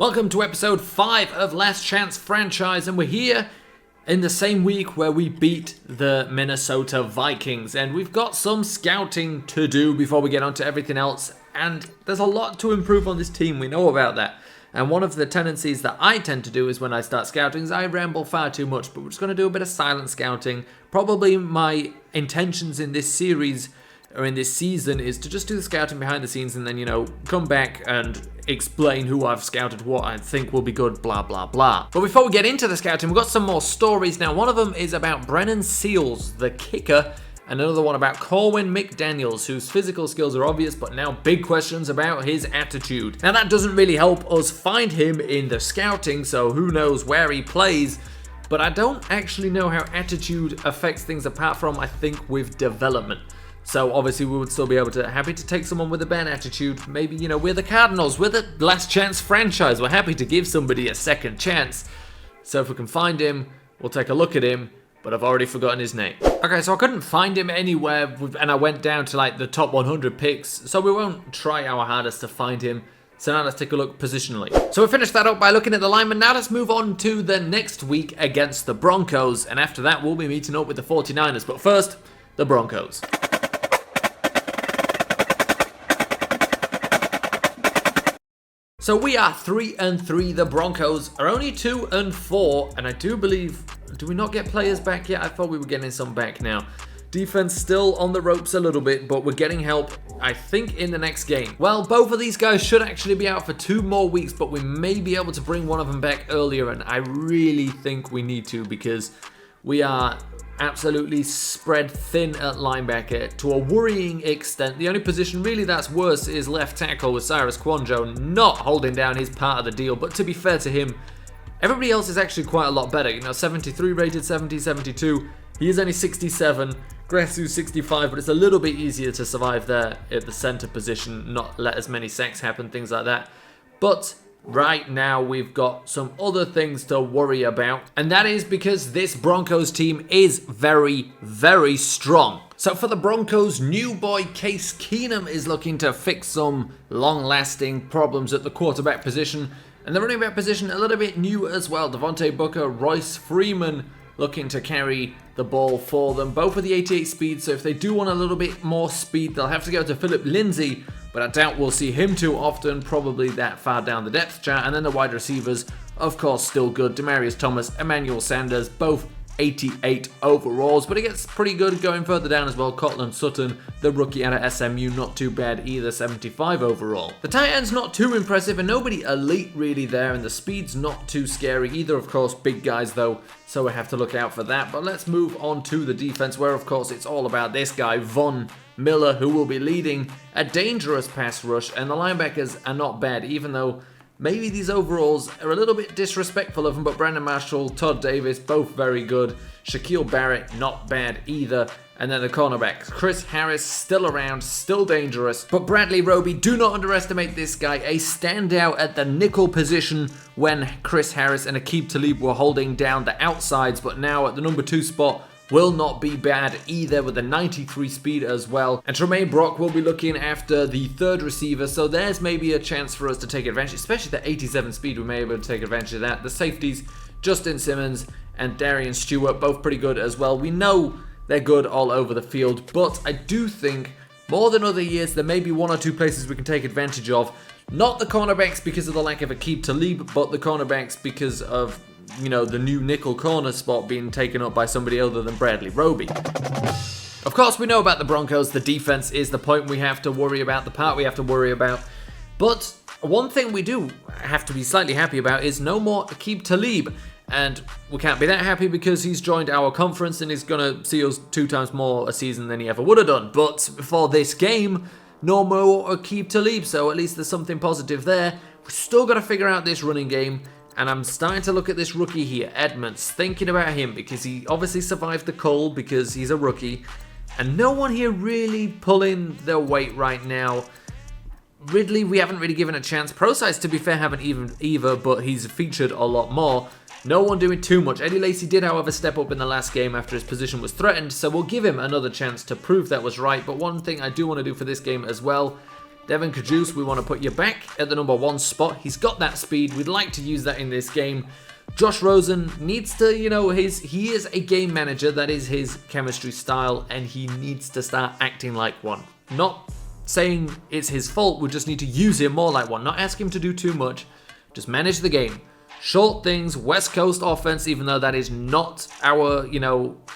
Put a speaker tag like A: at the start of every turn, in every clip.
A: Welcome to episode 5 of Last Chance Franchise, and we're here in the same week where we beat the Minnesota Vikings, and we've got some scouting to do before we get on to everything else, and there's a lot to improve on this team, we know about that. And one of the tendencies that I tend to do is when I start scouting is I ramble far too much, but we're just going to do a bit of silent scouting. Probably my intentions in this series or in this season is to just do the scouting behind the scenes and then, come back and explain who I've scouted, what I think will be good, blah, blah, blah. But before we get into the scouting, we've got some more stories. Now, one of them is about Brennan Seals, the kicker, and another one about Corwin McDaniels, whose physical skills are obvious, but now big questions about his attitude. Now, that doesn't really help us find him in the scouting, so who knows where he plays, but I don't actually know how attitude affects things apart from, I think, with development. So obviously we would still be happy to take someone with a bad attitude. Maybe, we're the Cardinals, we're the Last Chance Franchise. We're happy to give somebody a second chance. So if we can find him, we'll take a look at him, but I've already forgotten his name. Okay, so I couldn't find him anywhere, and I went down to the top 100 picks, so we won't try our hardest to find him. So now let's take a look positionally. So we finished that up by looking at the linemen. Now let's move on to the next week against the Broncos, and after that we'll be meeting up with the 49ers. But first, the Broncos. So we are 3-3. The Broncos are only 2-4, and I do believe, do we not get players back yet? I thought we were getting some back now. Defense still on the ropes a little bit, but we're getting help, I think, in the next game. Well, both of these guys should actually be out for 2 more weeks, but we may be able to bring one of them back earlier, and I really think we need to because we are absolutely spread thin at linebacker to a worrying extent. The only position really that's worse is left tackle with Cyrus Kwanjo not holding down his part of the deal, but to be fair to him, everybody else is actually quite a lot better. 73 rated, 70, 72. He is only 67. Grasu's 65, but it's a little bit easier to survive there at the center position, not let as many sacks happen, things like that. But right now, we've got some other things to worry about, and that is because this Broncos team is very, very strong. So for the Broncos, new boy Case Keenum is looking to fix some long-lasting problems at the quarterback position, and the running back position a little bit new as well. Devontae Booker, Royce Freeman looking to carry the ball for them. Both with the 88 speed, so if they do want a little bit more speed, they'll have to go to Philip Lindsay, but I doubt we'll see him too often, probably that far down the depth chart. And then the wide receivers, of course, still good. Demarius Thomas, Emmanuel Sanders, both 88 overalls, but it gets pretty good going further down as well. Cortland Sutton, the rookie out of SMU, not too bad either, 75 overall. The tight end's not too impressive and nobody elite really there, and the speed's not too scary either. Of course, big guys though, so we have to look out for that. But let's move on to the defense, where of course it's all about this guy, Von Miller, who will be leading a dangerous pass rush, and the linebackers are not bad, even though maybe these overalls are a little bit disrespectful of them, but Brandon Marshall, Todd Davis, both very good. Shaquille Barrett, not bad either. And then the cornerbacks, Chris Harris, still around, still dangerous. But Bradley Roby, do not underestimate this guy. A standout at the nickel position when Chris Harris and Aqib Talib were holding down the outsides, but now at the number 2 spot, will not be bad either, with a 93 speed as well. And Tremaine Brock will be looking after the 3rd receiver, so there's maybe a chance for us to take advantage, especially the 87 speed. We may be able to take advantage of that. The safeties, Justin Simmons and Darian Stewart, both pretty good as well. We know they're good all over the field, but I do think more than other years there may be 1 or 2 places we can take advantage of. Not the cornerbacks because of the lack of Aqib Talib, but the cornerbacks because of the new nickel corner spot being taken up by somebody other than Bradley Roby. Of course, we know about the Broncos. The defense is the point we have to worry about, the part we have to worry about. But one thing we do have to be slightly happy about is no more Aqib Talib. And we can't be that happy because he's joined our conference and he's going to see us 2 times more a season than he ever would have done. But for this game, no more Aqib Talib, so at least there's something positive there. We've still got to figure out this running game. And I'm starting to look at this rookie here, Edmonds, thinking about him because he obviously survived the cold because he's a rookie. And no one here really pulling their weight right now. Ridley, we haven't really given a chance. ProSize, to be fair, haven't even either, but he's featured a lot more. No one doing too much. Eddie Lacy did, however, step up in the last game after his position was threatened, so we'll give him another chance to prove that was right. But one thing I do want to do for this game as well Devin Kajus, we want to put you back at the number 1 spot. He's got that speed. We'd like to use that in this game. Josh Rosen needs to, he is a game manager. That is his chemistry style, and he needs to start acting like one. Not saying it's his fault. We just need to use him more like one. Not ask him to do too much. Just manage the game. Short things, West Coast offense, even though that is not our,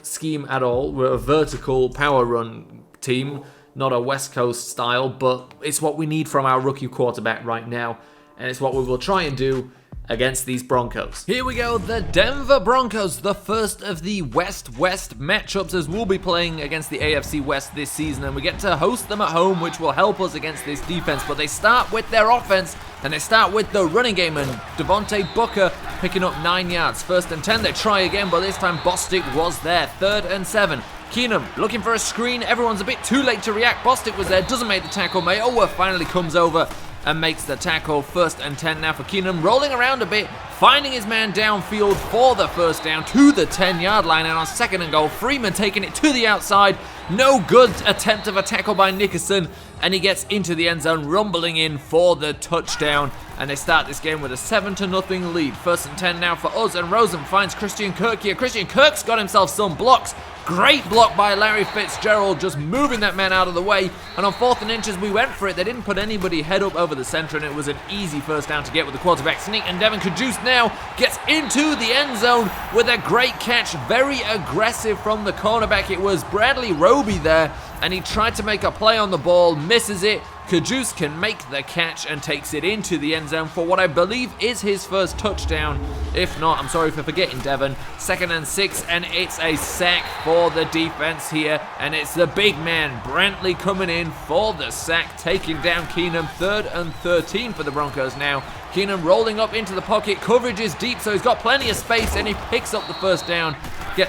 A: scheme at all. We're a vertical power run team, not a West Coast style, but it's what we need from our rookie quarterback right now, and it's what we will try and do against these Broncos. Here we go, the Denver Broncos, the first of the West-West matchups, as we'll be playing against the AFC West this season, and we get to host them at home, which will help us against this defense. But they start with their offense, and they start with the running game, and Devontae Booker picking up 9 yards. 1st and 10, they try again, but this time Bostic was there. 3rd and 7. Keenum looking for a screen. Everyone's a bit too late to react. Bostic was there, doesn't make the tackle. Mayowa finally comes over and makes the tackle. 1st and 10 now for Keenum, rolling around a bit, finding his man downfield for the 1st down to the 10-yard line, and on 2nd and goal, Freeman taking it to the outside. No good attempt of a tackle by Nickerson, and he gets into the end zone, rumbling in for the touchdown, and they start this game with a 7-0 lead. 1st and 10 now for us, and Rosen finds Christian Kirk here. Christian Kirk's got himself some blocks. Great block by Larry Fitzgerald, just moving that man out of the way. And on 4th and inches, we went for it. They didn't put anybody head up over the center, and it was an easy 1st down to get with the quarterback sneak. And Devin Kajus now gets into the end zone with a great catch. Very aggressive from the cornerback. It was Bradley Roby there, and he tried to make a play on the ball, misses it. Kajus can make the catch and takes it into the end zone for what I believe is his 1st touchdown. If not, I'm sorry for forgetting Devin. 2nd and 6, and it's a sack for the defense here, and it's the big man, Brantley, coming in for the sack, taking down Keenum. 3rd and 13 for the Broncos now. Keenum rolling up into the pocket. Coverage is deep, so he's got plenty of space, and he picks up the 1st down.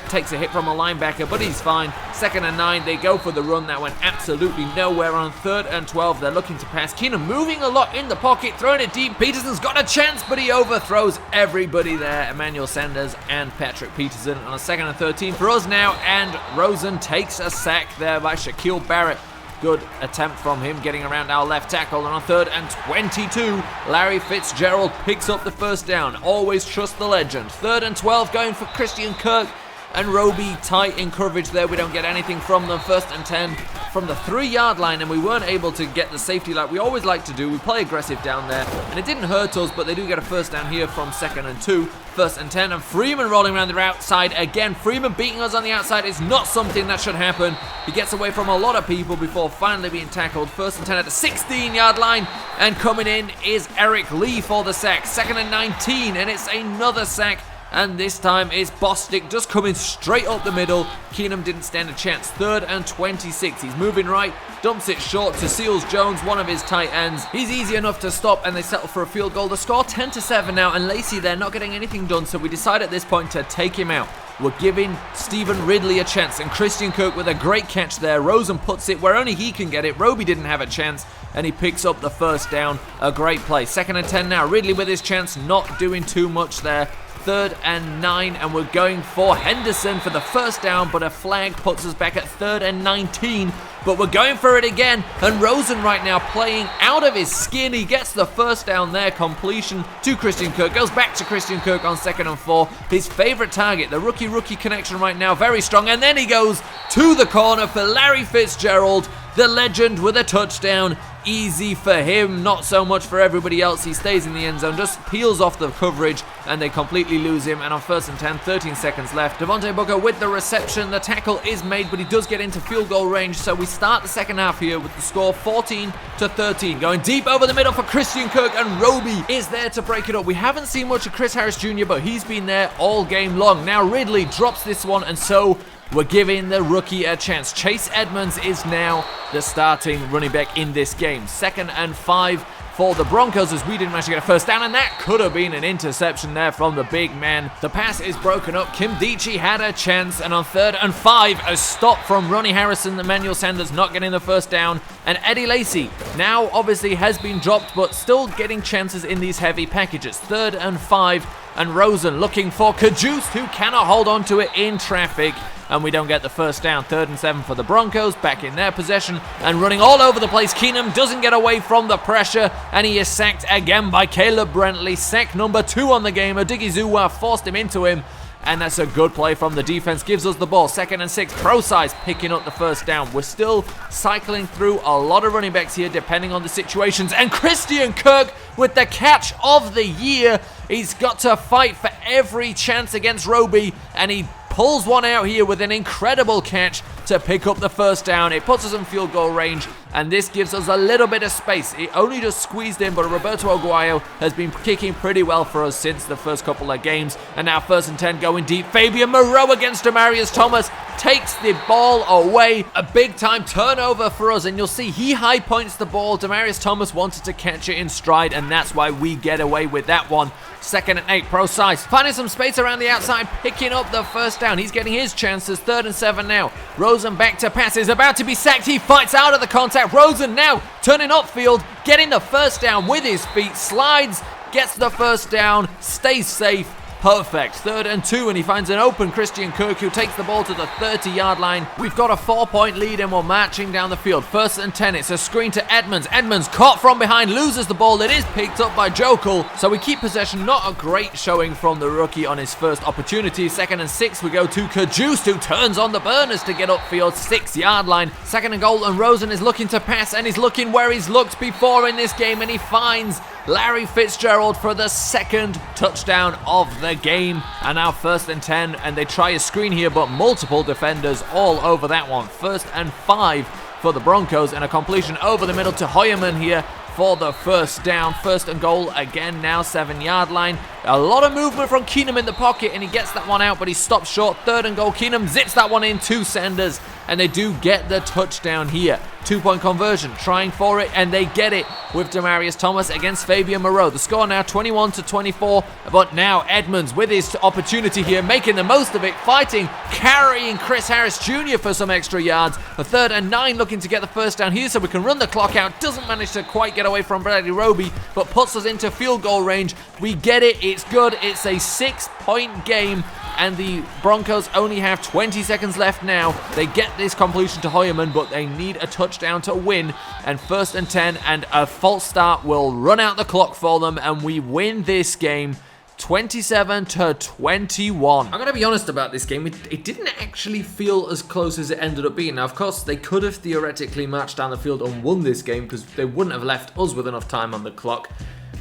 A: Takes a hit from a linebacker, but he's fine. 2nd and 9, they go for the run. That went absolutely nowhere. On 3rd and 12, they're looking to pass. Keenum moving a lot in the pocket, throwing it deep. Peterson's got a chance, but he overthrows everybody there. Emmanuel Sanders and Patrick Peterson on a 2nd and 13 for us now, and Rosen takes a sack there by Shaquille Barrett. Good attempt from him getting around our left tackle. And on 3rd and 22, Larry Fitzgerald picks up the 1st down. Always trust the legend. 3rd and 12 going for Christian Kirk. And Roby tight in coverage there. We don't get anything from them. 1st and 10 from the 3-yard line, and we weren't able to get the safety like we always like to do. We play aggressive down there, and it didn't hurt us, but they do get a 1st down here from 2nd and 2. 1st and 10, and Freeman rolling around the outside again. Freeman beating us on the outside is not something that should happen. He gets away from a lot of people before finally being tackled. 1st and 10 at the 16-yard line, and coming in is Eric Lee for the sack. 2nd and 19, and it's another sack. And this time it's Bostic just coming straight up the middle. Keenum didn't stand a chance. 3rd and 26. He's moving right, dumps it short to Seals Jones, one of his tight ends. He's easy enough to stop, and they settle for a field goal. The score 10-7 now, and Lacey there not getting anything done, so we decide at this point to take him out. We're giving Stephen Ridley a chance, and Christian Kirk with a great catch there. Rosen puts it where only he can get it. Roby didn't have a chance, and he picks up the 1st down. A great play. 2nd and 10 now. Ridley with his chance, not doing too much there. 3rd and 9, and we're going for Henderson for the 1st down, but a flag puts us back at 3rd and 19. But we're going for it again, and Rosen right now playing out of his skin. He gets the 1st down there, completion to Christian Kirk, goes back to Christian Kirk on 2nd and 4. His favorite target, the rookie connection right now, very strong, and then he goes to the corner for Larry Fitzgerald, the legend, with a touchdown. Easy for him, not so much for everybody else. He stays in the end zone, just peels off the coverage, and they completely lose him. And on 1st and 10, 13 seconds left. Devontae Booker with the reception. The tackle is made, but he does get into field goal range. So we start the 2nd half here with the score 14-13. Going deep over the middle for Christian Kirk, and Roby is there to break it up. We haven't seen much of Chris Harris Jr., but he's been there all game long. Now Ridley drops this one, and so we're giving the rookie a chance. Chase Edmonds is now the starting running back in this game. 2nd and 5 for the Broncos, as we didn't manage to get a 1st down, and that could have been an interception there from the big man. The pass is broken up. Kim Dichie had a chance, and on 3rd and 5, a stop from Ronnie Harrison. Emmanuel Sanders not getting the 1st down, and Eddie Lacy now obviously has been dropped, but still getting chances in these heavy packages. 3rd and 5. and Rosen looking for Kajust, who cannot hold on to it in traffic. And we don't get the first down. 3rd and 7 for the Broncos, back in their possession and running all over the place. Keenum doesn't get away from the pressure, and he is sacked again by Caleb Brantley. Sack number 2 on the game. Odighizuwa forced him into him, and that's a good play from the defense. Gives us the ball. 2nd and 6. ProSize picking up the first down. We're still cycling through a lot of running backs here, depending on the situations. And Christian Kirk with the catch of the year. He's got to fight for every chance against Roby, and he pulls one out here with an incredible catch to pick up the first down. It puts us in field goal range, and this gives us a little bit of space. It only just squeezed in, but Roberto Aguayo has been kicking pretty well for us since the first couple of games. And now 1st and 10 going deep. Fabian Moreau against Demarius Thomas takes the ball away. A big time turnover for us, and you'll see he high points the ball. Demarius Thomas wanted to catch it in stride, and that's why we get away with that one. 2nd and 8, ProSize finding some space around the outside, picking up the first down. He's getting his chances. 3rd and 7 now. Rosen back to pass, is about to be sacked. He fights out of the contact. Rosen now turning upfield, getting the first down with his feet, slides, gets the first down, stays safe. Perfect. 3rd and 2, and he finds an open Christian Kirk, who takes the ball to the 30-yard line. We've got a 4-point lead, and we're marching down the field. 1st and 10. It's a screen to Edmonds. Edmonds caught from behind, loses the ball. It is picked up by Jokel, so we keep possession. Not a great showing from the rookie on his first opportunity. 2nd and 6. We go to Kajust, who turns on the burners to get upfield. 6-yard line. 2nd and goal, and Rosen is looking to pass, and he's looking where he's looked before in this game, and he finds Larry Fitzgerald for the 2nd touchdown of the game. And now 1st and 10, and they try a screen here, but multiple defenders all over that one. 1st and 5 for the Broncos, and a completion over the middle to Hoyerman here for the first down. 1st and goal again now, 7-yard line. A lot of movement from Keenum in the pocket, and he gets that one out, but he stops short. 3rd and goal. Keenum zips that one in to Sanders, and they do get the touchdown here. 2-point conversion, trying for it, and they get it with Demarius Thomas against Fabian Moreau. The score now 21-24, but now Edmonds with his opportunity here, making the most of it, fighting, carrying Chris Harris Jr. for some extra yards. A 3rd and 9, looking to get the first down here so we can run the clock out. Doesn't manage to quite get away from Bradley Roby, but puts us into field goal range. We get it, it's good. It's a 6-point game, and the Broncos only have 20 seconds left now. They get this completion to Hoyerman, but they need a touchdown to win. And 1st and 10, and a false start will run out the clock for them, and we win this game 27-21. I'm going to be honest about this game. It didn't actually feel as close as it ended up being. Now, of course, they could have theoretically marched down the field and won this game because they wouldn't have left us with enough time on the clock.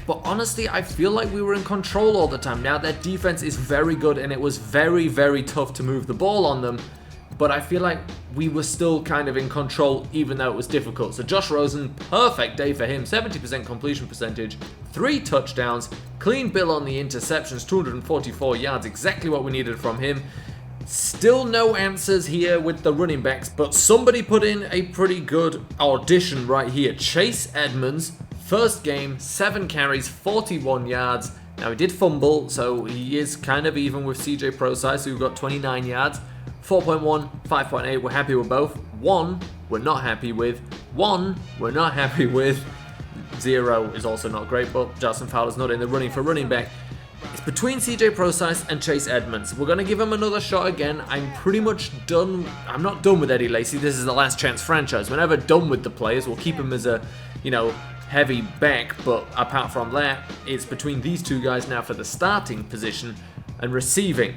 A: But honestly, I feel like we were in control all the time. Now, their defense is very good, and it was very, very tough to move the ball on them. But I feel like we were still kind of in control, even though it was difficult. So Josh Rosen, perfect day for him. 70% completion percentage, 3 touchdowns, clean bill on the interceptions, 244 yards, exactly what we needed from him. Still no answers here with the running backs, but somebody put in a pretty good audition right here. Chase Edmonds, first game, 7 carries, 41 yards. Now, he did fumble, so he is kind of even with CJ ProSize, who got 29 yards. 4.1, 5.8, we're happy with both. 1, we're not happy with. 1, we're not happy with. 0 is also not great, but Justin Fowler's not in the running for running back. It's between CJ ProSize and Chase Edmonds. We're going to give him another shot again. I'm pretty much done. I'm not done with Eddie Lacy. This is the last chance franchise. We're never done with the players. We'll keep him as a, heavy back, but apart from that, it's between these two guys now for the starting position and receiving.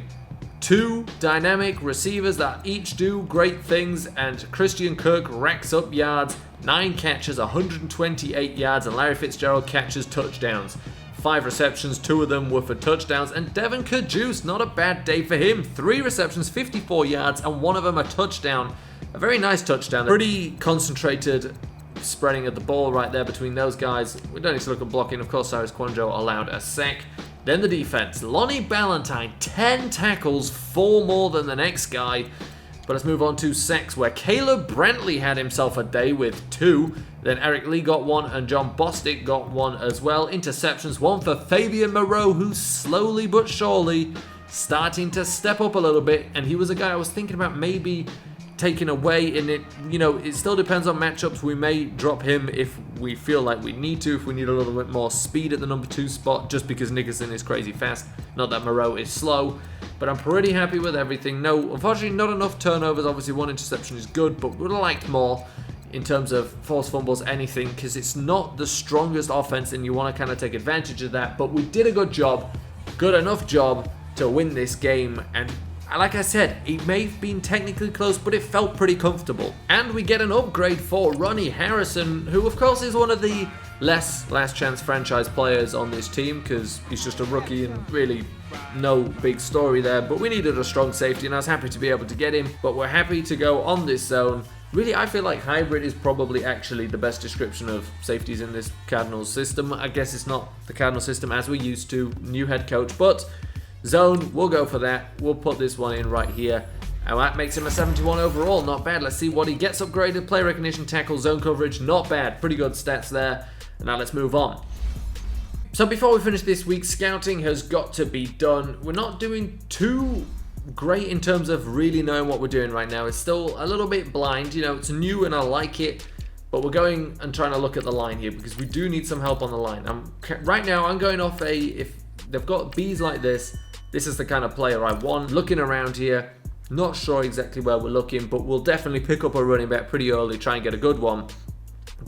A: 2 dynamic receivers that each do great things, and Christian Kirk racks up yards, 9 catches, 128 yards, and Larry Fitzgerald catches touchdowns. 5 receptions, 2 of them were for touchdowns, and Devin Kajust, not a bad day for him. 3 receptions, 54 yards, and 1 of them a touchdown. A very nice touchdown. Pretty concentrated spreading of the ball right there between those guys. We don't need to look at blocking. Of course, Cyrus Kwanjo allowed a sack. Then the defense. Lonnie Ballantyne, 10 tackles, 4 more than the next guy. But let's move on to sacks, where Caleb Brantley had himself a day with 2. Then Eric Lee got 1, and John Bostic got 1 as well. Interceptions, 1 for Fabian Moreau, who's slowly but surely starting to step up a little bit. And he was a guy I was thinking about maybe taken away, and it, you know, it still depends on matchups. We may drop him if we feel like we need to, if we need a little bit more speed at the number 2 spot, just because Nickerson is crazy fast, not that Moreau is slow. But I'm pretty happy with everything. No, unfortunately, not enough turnovers. Obviously, 1 interception is good, but would have liked more in terms of forced fumbles, anything, because it's not the strongest offense, and you want to kind of take advantage of that. But we did a good job, good enough job to win this game, and like I said, it may have been technically close, but it felt pretty comfortable. And we get an upgrade for Ronnie Harrison, who of course is one of the less last chance franchise players on this team, because he's just a rookie and really no big story there. But we needed a strong safety, and I was happy to be able to get him. But we're happy to go on this zone. Really, I feel like hybrid is probably actually the best description of safeties in this Cardinals system. I guess it's not the Cardinals system as we used to, new head coach, but zone, we'll go for that. We'll put this one in right here. And that makes him a 71 overall. Not bad. Let's see what he gets upgraded. Play recognition, tackle, zone coverage. Not bad. Pretty good stats there. And now let's move on. So before we finish this week, scouting has got to be done. We're not doing too great in terms of really knowing what we're doing right now. It's still a little bit blind. You know, it's new and I like it. But we're going and trying to look at the line here, because we do need some help on the line. Right now, I'm going off if they've got Bs like this, this is the kind of player I want. Looking around here, not sure exactly where we're looking, but we'll definitely pick up a running back pretty early, try and get a good one.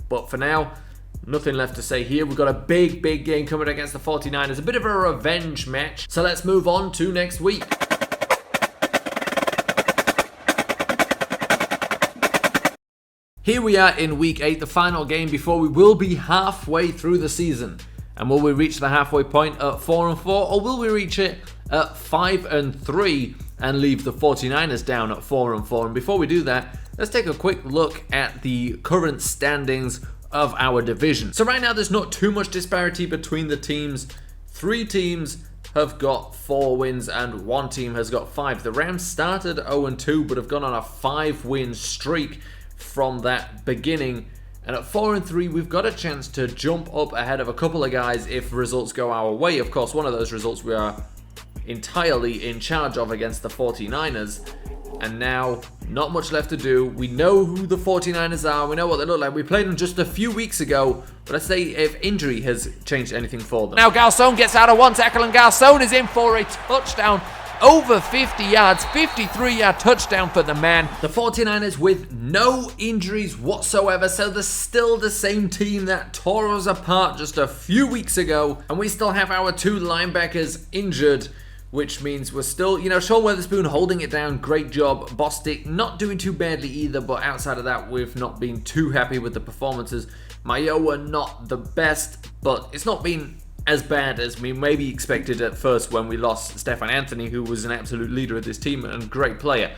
A: But for now, nothing left to say here. We've got a big game coming against the 49ers, a bit of a revenge match. So let's move on to next week. Here we are in week 8, the final game before we will be halfway through the season. And will we reach the halfway point at 4-4, or will we reach it at 5-3 and leave the 49ers down at 4-4? And before we do that, let's take a quick look at the current standings of our division. So right now, there's not too much disparity between the teams. 3 teams have got 4 wins and 1 team has got 5. The Rams started 0-2, but have gone on a 5-win streak from that beginning. And at 4-3, we've got a chance to jump up ahead of a couple of guys if results go our way. Of course, one of those results we are entirely in charge of against the 49ers. And now, not much left to do. We know who the 49ers are. We know what they look like. We played them just a few weeks ago. But let's say if injury has changed anything for them.
B: Now Garcon gets out of 1 tackle, and Garcon is in for a touchdown. Over 50 yards, 53-yard touchdown for the man.
A: The 49ers with no injuries whatsoever, so they're still the same team that tore us apart just a few weeks ago. And we still have our 2 linebackers injured, which means we're still, you know, Sean Weatherspoon holding it down. Great job. Bostic not doing too badly either, but outside of that, we've not been too happy with the performances. Mayowa not the best, but it's not been as bad as we maybe expected at first when we lost Stefan Anthony, who was an absolute leader of this team and a great player.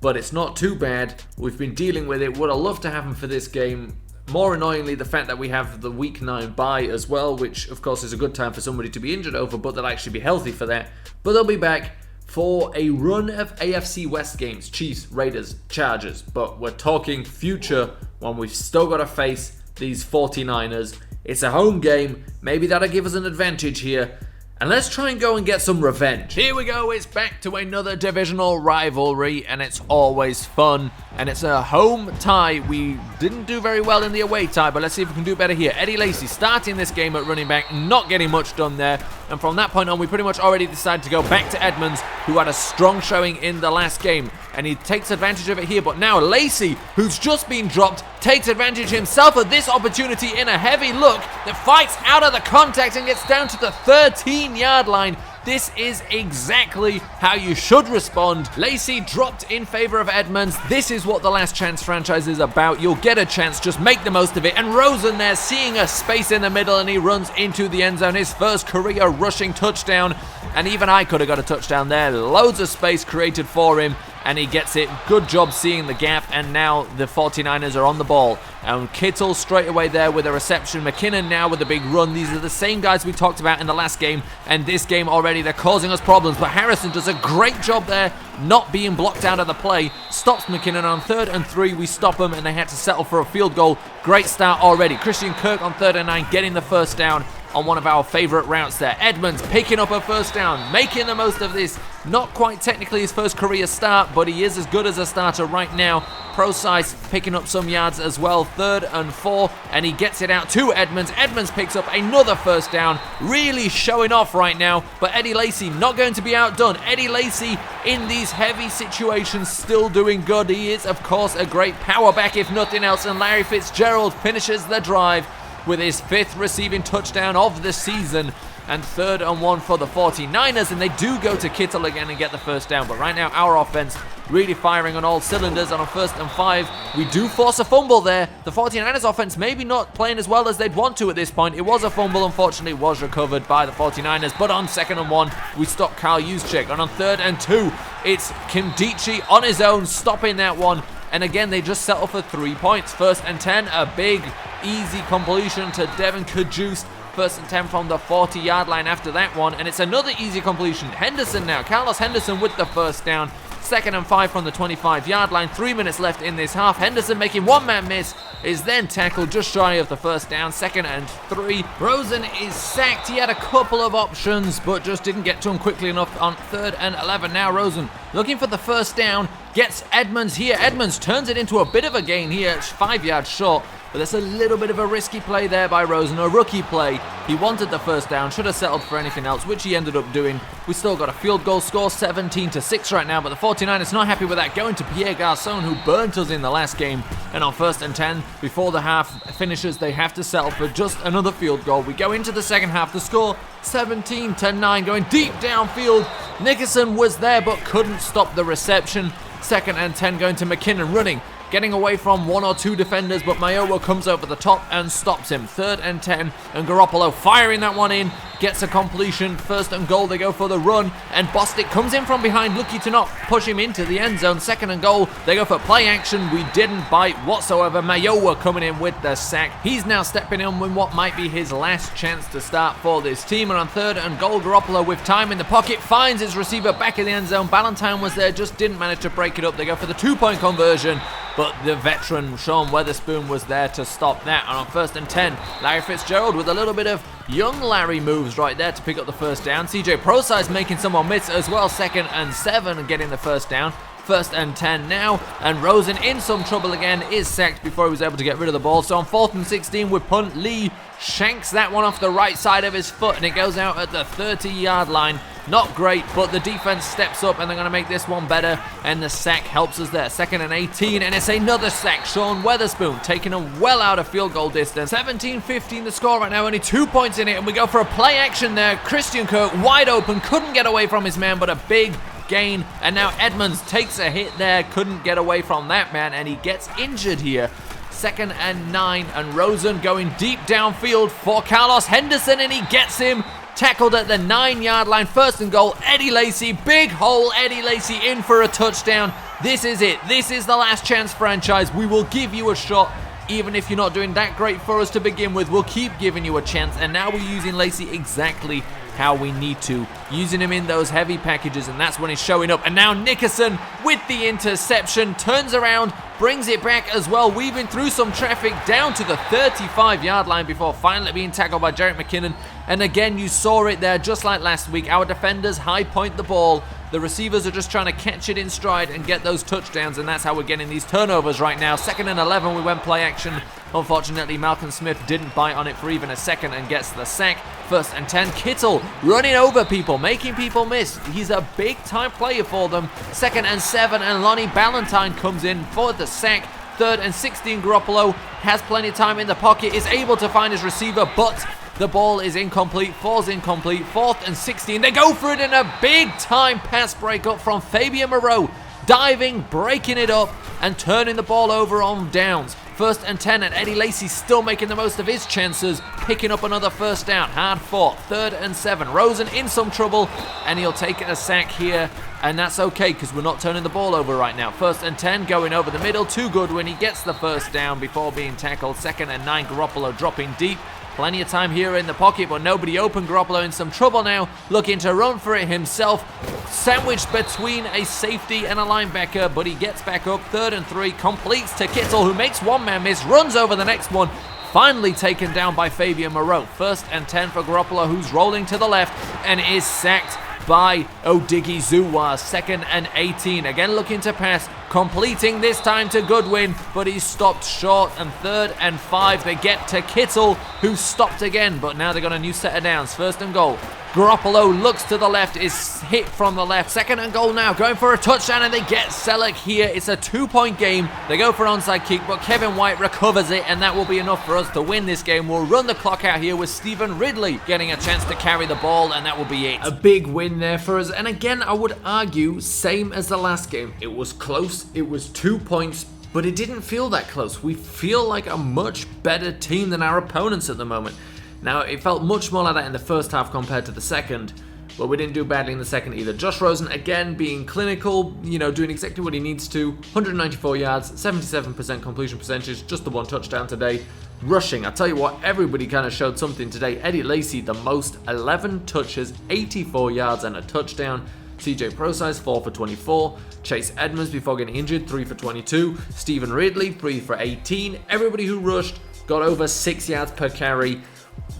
A: But it's not too bad. We've been dealing with it. Would have loved to have him for this game. More annoyingly, the fact that we have the week 9 bye as well, which of course is a good time for somebody to be injured over, but they'll actually be healthy for that. But they'll be back for a run of AFC West games. Chiefs, Raiders, Chargers. But we're talking future when we've still got to face these 49ers. It's a home game. Maybe that'll give us an advantage here. And let's try and go and get some revenge.
B: Here we go. It's back to another divisional rivalry, and it's always fun. And it's a home tie. We didn't do very well in the away tie, but let's see if we can do better here. Eddie Lacy starting this game at running back, not getting much done there. And from that point on, we pretty much already decided to go back to Edmonds, who had a strong showing in the last game. And he takes advantage of it here. But now Lacy, who's just been dropped, takes advantage himself of this opportunity in a heavy look that fights out of the contact and gets down to the 13-yard line. This is exactly how you should respond. Lacy dropped in favor of Edmonds. This is what the last chance franchise is about. You'll get a chance, just make the most of it. And Rosen there, seeing a space in the middle, and he runs into the end zone. His first career rushing touchdown. And even I could have got a touchdown there. Loads of space created for him, and he gets it. Good job seeing the gap, and now the 49ers are on the ball. And Kittle straight away there with a reception. McKinnon now with a big run. These are the same guys we talked about in the last game, and this game already they're causing us problems. But Harrison does a great job there, not being blocked out of the play. Stops McKinnon on 3rd and 3. We stop them, and they had to settle for a field goal. Great start already. Christian Kirk on 3rd and 9, getting the first down. on one of our favorite routes there. Edmonds picking up a first down, making the most of this. Not quite technically his first career start, but he is as good as a starter right now. Procise picking up some yards as well. 3rd and 4, and he gets it out to Edmonds. Edmonds picks up another first down, really showing off right now, but Eddie Lacy not going to be outdone. Eddie Lacy in these heavy situations still doing good. He is, of course, a great power back if nothing else, and Larry Fitzgerald finishes the drive with his 5th receiving touchdown of the season. And 3rd and 1 for the 49ers, and they do go to Kittle again and get the first down. But right now, our offense really firing on all cylinders. And on 1st and 5, we do force a fumble there. The 49ers offense maybe not playing as well as they'd want to at this point. It was a fumble, unfortunately, was recovered by the 49ers. But on 2nd and 1, we stop Kyle Juszczyk. And on 3rd and 2, it's Kimdichie on his own, stopping that one. And again, they just settle for 3 points. 1st and 10, a big, easy completion to Devin Kajus. 1st and 10 from the 40-yard line after that one, and it's another easy completion. Henderson now, Carlos Henderson with the first down. 2nd and 5 from the 25-yard line. 3 minutes left in this half. Henderson making one-man miss, is then tackled just shy of the first down. 2nd and 3. Rosen is sacked. He had a couple of options, but just didn't get to him quickly enough on 3rd and 11. Now Rosen looking for the first down, gets Edmonds here. Edmonds turns it into a bit of a gain here. It's 5 yards short. But there's a little bit of a risky play there by Rosen, a rookie play. He wanted the first down, should have settled for anything else, which he ended up doing. We still got a field goal score, 17-6 right now, but the 49ers not happy with that, going to Pierre Garçon, who burnt us in the last game. And on 1st and 10, before the half finishes, they have to settle for just another field goal. We go into the second half, the score 17-9, going deep downfield. Nickerson was there, but couldn't stop the reception. 2nd and 10 going to McKinnon, running, getting away from 1 or 2 defenders, but Mayowa comes over the top and stops him. 3rd and 10, and Garoppolo firing that one in, gets a completion. 1st and goal, they go for the run, and Bostic comes in from behind, lucky to not push him into the end zone. 2nd and goal, they go for play action. We didn't bite whatsoever. Mayowa coming in with the sack. He's now stepping in with what might be his last chance to start for this team. And on 3rd and goal, Garoppolo with time in the pocket finds his receiver back in the end zone. Ballantyne was there, just didn't manage to break it up. They go for the 2-point conversion, but the veteran Sean Weatherspoon was there to stop that. And on 1st and 10, Larry Fitzgerald with a little bit of young Larry moves right there to pick up the first down. CJ Procise making someone miss as well. 2nd and 7 and getting the first down. 1st and 10 now, and Rosen in some trouble again, is sacked before he was able to get rid of the ball. So on 4th and 16 with punt, Lee shanks that one off the right side of his foot, and it goes out at the 30-yard line. Not great, but the defense steps up, and they're going to make this one better, and the sack helps us there. 2nd and 18, and it's another sack. Sean Weatherspoon taking him well out of field goal distance. 17-15 the score right now, only 2 points in it, and we go for a play action there. Christian Kirk wide open, couldn't get away from his man, but a big gain, and now Edmonds takes a hit there, couldn't get away from that man, and he gets injured here. 2nd and 9, and Rosen going deep downfield for Carlos Henderson, and he gets him. Tackled at the 9-yard line. 1st and goal, Eddie Lacy, big hole, Eddie Lacy in for a touchdown. This is it. This is the last chance franchise. We will give you a shot. Even if you're not doing that great for us to begin with, we'll keep giving you a chance. And now we're using Lacy exactly how we need to. Using him in those heavy packages, and that's when he's showing up. And now Nickerson with the interception, turns around, brings it back as well, weaving through some traffic down to the 35-yard line before finally being tackled by Jerick McKinnon. And again, you saw it there, just like last week. Our defenders high point the ball. The receivers are just trying to catch it in stride and get those touchdowns, and that's how we're getting these turnovers right now. 2nd and 11, we went play action. Unfortunately, Malcolm Smith didn't bite on it for even a second and gets the sack. 1st and 10, Kittle running over people, making people miss. He's a big-time player for them. 2nd and 7, and Lonnie Ballantyne comes in for the sack. 3rd and 16, Garoppolo has plenty of time in the pocket, is able to find his receiver, but the ball is incomplete, falls incomplete. 4th and 16, they go for it in a big-time pass breakup from Fabian Moreau. Diving, breaking it up, and turning the ball over on downs. 1st and 10, and Eddie Lacy still making the most of his chances, picking up another first down. Hard fought. 3rd and 7. Rosen in some trouble, and he'll take a sack here, and that's okay because we're not turning the ball over right now. 1st and 10, going over the middle. Too good when he gets the first down before being tackled. 2nd and 9, Garoppolo dropping deep. Plenty of time here in the pocket, but nobody open. Garoppolo in some trouble now, looking to run for it himself. Sandwiched between a safety and a linebacker, but he gets back up. 3rd and 3, completes to Kittle, who makes one man miss, runs over the next one, finally taken down by Fabian Moreau. 1st and 10 for Garoppolo, who's rolling to the left and is sacked by Odighizuwa. 2nd and 18, again looking to pass, completing this time to Goodwin, but he's stopped short. And 3rd and 5, they get to Kittle, who stopped again, but now they got a new set of downs. 1st and goal. Garoppolo looks to the left, is hit from the left. 2nd and goal now, going for a touchdown, and they get Selleck here. It's a 2-point game. They go for an onside kick, but Kevin White recovers it, and that will be enough for us to win this game. We'll run the clock out here with Stephen Ridley getting a chance to carry the ball, and that will be it.
A: A big win there for us, and again, I would argue, same as the last game. It was close, it was 2 points, but it didn't feel that close. We feel like a much better team than our opponents at the moment. Now, it felt much more like that in the first half compared to the second, but we didn't do badly in the second either. Josh Rosen, again, being clinical, doing exactly what he needs to. 194 yards, 77% completion percentage, just the 1 touchdown today. Rushing, I tell you what, everybody kind of showed something today. Eddie Lacy, the most, 11 touches, 84 yards and a touchdown. CJ Procise, 4 for 24. Chase Edmonds, before getting injured, 3 for 22. Stephen Ridley, 3 for 18. Everybody who rushed got over 6 yards per carry.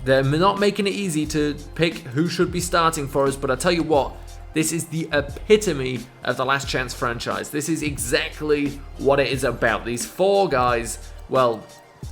A: They're not making it easy to pick who should be starting for us, but I tell you what, this is the epitome of the last chance franchise. This is exactly what it is about. These 4 guys, well,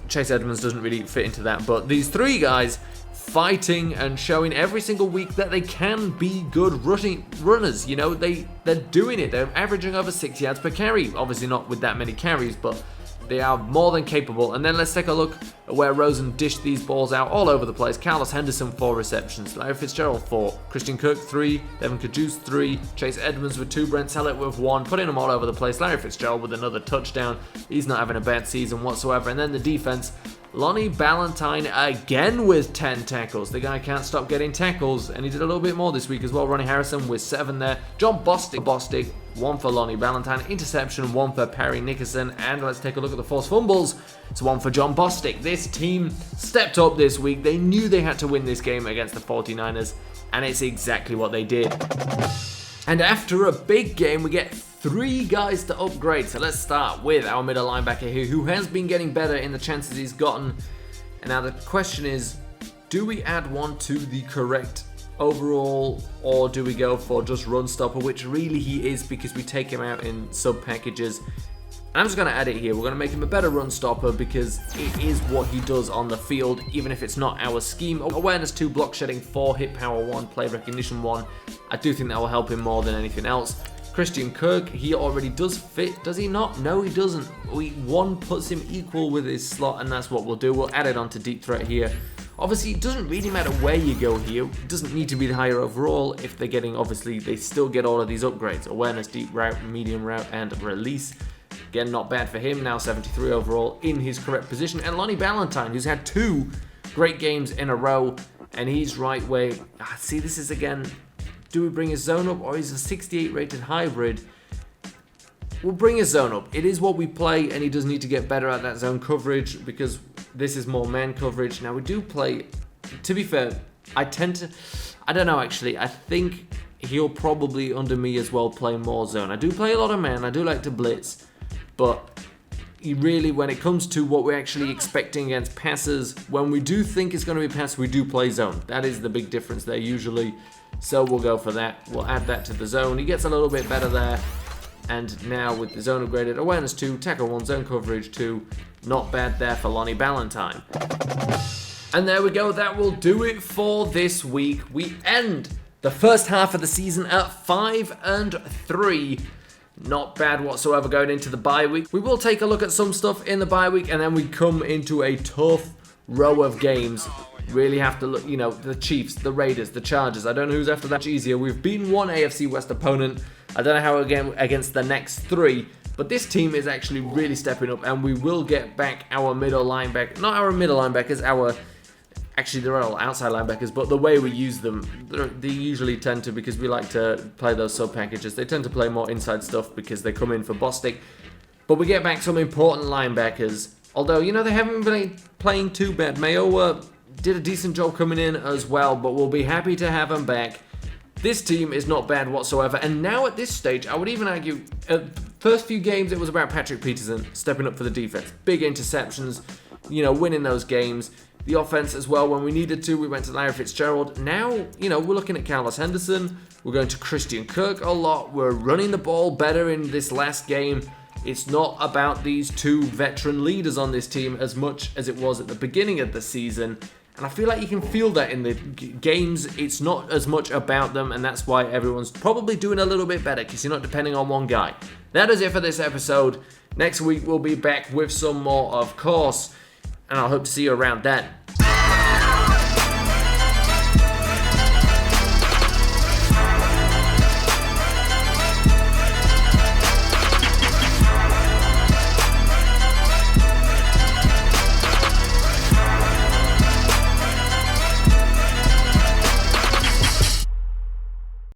A: Chase Edmonds doesn't really fit into that, but these 3 guys fighting and showing every single week that they can be good runners. They're doing it. They're averaging over 6 yards per carry. Obviously not with that many carries, but they are more than capable. And then let's take a look at where Rosen dished these balls out all over the place. Carlos Henderson, 4 receptions. Larry Fitzgerald, 4. Christian Kirk, 3. Devin Cajuste, 3. Chase Edmonds with 2. Brent Selleck with 1. Putting them all over the place. Larry Fitzgerald with another touchdown. He's not having a bad season whatsoever. And then the defense, Lonnie Ballantyne again with 10 tackles. The guy can't stop getting tackles, and he did a little bit more this week as well. Ronnie Harrison with 7 there. John Bostic, 1 for Lonnie Ballantyne. Interception, 1 for Perry Nickerson. And let's take a look at the forced fumbles. It's 1 for John Bostic. This team stepped up this week. They knew they had to win this game against the 49ers, and it's exactly what they did. And after a big game, we get 3 guys to upgrade. So let's start with our middle linebacker here, who has been getting better in the chances he's gotten. And now the question is, do we add one to the correct overall, or do we go for just run stopper, which really he is because we take him out in sub packages. And I'm just going to add it here. We're going to make him a better run stopper because it is what he does on the field, even if it's not our scheme. Awareness 2, block shedding 4, hit power 1, play recognition 1. I do think that will help him more than anything else. Christian Kirk, he already does fit, does he not? No, he doesn't. 1 puts him equal with his slot, and that's what we'll do. We'll add it onto deep threat here. Obviously, it doesn't really matter where you go here. It doesn't need to be the higher overall if they're getting, obviously, they still get all of these upgrades. Awareness, deep route, medium route, and release. Again, not bad for him. Now 73 overall in his correct position. And Lonnie Ballantyne, who's had 2 great games in a row, and he's right where... See, this is again... Do we bring his zone up, or is a 68 rated hybrid? We'll bring his zone up. It is what we play, and he does need to get better at that zone coverage because this is more man coverage. Now, we do play... To be fair, I don't know, actually. I think he'll probably, under me as well, play more zone. I do play a lot of man. I do like to blitz. But he really, when it comes to what we're actually expecting against passes, when we do think it's going to be pass, we do play zone. That is the big difference there usually. So we'll go for that. We'll add that to the zone. He gets a little bit better there. And now with the zone upgraded, awareness 2, tackle 1, zone coverage 2. Not bad there for Lonnie Ballantyne. And there we go. That will do it for this week. We end the first half of the season at 5-3. Not bad whatsoever going into the bye week. We will take a look at some stuff in the bye week, and then we come into a tough row of games. Really have to look, the Chiefs, the Raiders, the Chargers. I don't know who's after that. Much easier. We've beaten 1 AFC West opponent. I don't know how again against the next 3, but this team is actually really stepping up, and we will get back our middle linebacker. Not our middle linebackers, actually they're all outside linebackers, but the way we use them, they usually tend to, because we like to play those sub packages, they tend to play more inside stuff because they come in for Bostic. But we get back some important linebackers. Although, they haven't been playing too bad. Mayo did a decent job coming in as well, but we'll be happy to have him back. This team is not bad whatsoever, and now at this stage, I would even argue, first few games, it was about Patrick Peterson stepping up for the defense. Big interceptions, winning those games. The offense as well, when we needed to, we went to Larry Fitzgerald. Now, we're looking at Carlos Henderson. We're going to Christian Kirk a lot. We're running the ball better in this last game. It's not about these two veteran leaders on this team as much as it was at the beginning of the season. And I feel like you can feel that in the games. It's not as much about them, and that's why everyone's probably doing a little bit better, because you're not depending on one guy. That is it for this episode. Next week, we'll be back with some more, of course, and I hope to see you around then.